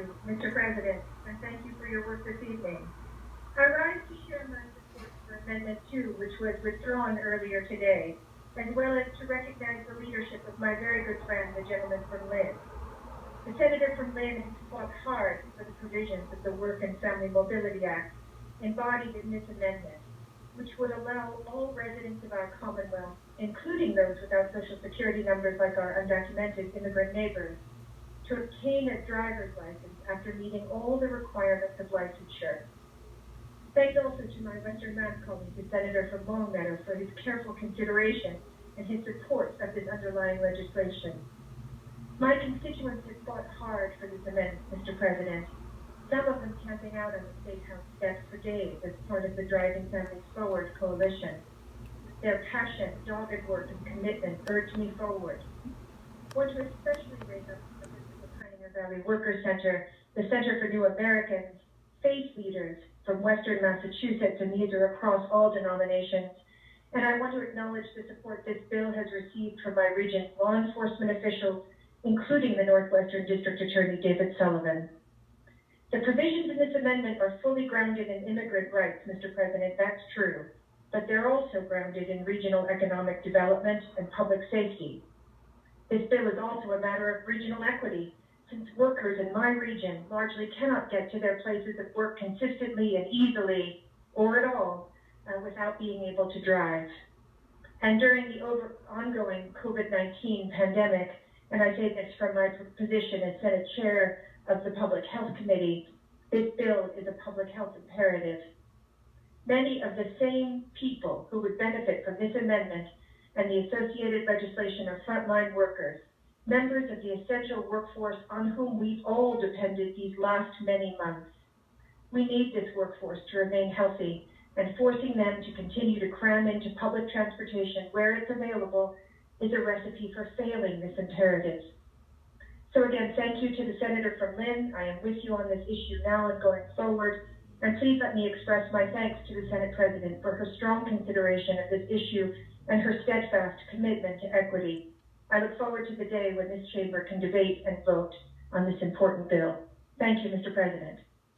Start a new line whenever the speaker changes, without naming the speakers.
you, Mr. President, and thank you for your work this evening. I rise to share my support for Amendment 2, which was withdrawn earlier today, as well as to recognize the leadership of my very good friend, the gentleman from Lynn. The senator from Lynn has fought hard for the provisions of the Work and Family Mobility Act embodied in this amendment, which would allow all residents of our Commonwealth, including those without Social Security numbers like our undocumented immigrant neighbors, to obtain a driver's license after meeting all the requirements of licensure. Thanks also to my Western Mass colleague, the Senator from Longmeadow, for his careful consideration and his support of this underlying legislation. My constituents have fought hard for this amendment, Mr. President, some of them camping out on the State House steps for days as part of the Driving Families Forward coalition. Their passion, dogged work, and commitment urged me forward. I want to especially raise up the Pioneer Valley Workers Center, the Center for New Americans, faith leaders from Western Massachusetts, and these are across all denominations. And I want to acknowledge the support this bill has received from my region's law enforcement officials, including the Northwestern District Attorney David Sullivan. The provisions in this amendment are fully grounded in immigrant rights, Mr. President, that's true, but they're also grounded in regional economic development and public safety. This bill is also a matter of regional equity, since workers in my region largely cannot get to their places of work consistently and easily, or at all, without being able to drive. And during the ongoing COVID-19 pandemic, and I say this from my position as Senate Chair of the Public Health Committee, this bill is a public health imperative. Many of the same people who would benefit from this amendment and the associated legislation are frontline workers, members of the essential workforce on whom we've all depended these last many months. We need this workforce to remain healthy, and forcing them to continue to cram into public transportation where it's available is a recipe for failing this imperative. So again, thank you to the Senator from Lynn. I am with you on this issue now and going forward. And please let me express my thanks to the Senate President for her strong consideration of this issue and her steadfast commitment to equity. I look forward to the day when this chamber can debate and vote on this important bill. Thank you, Mr. President.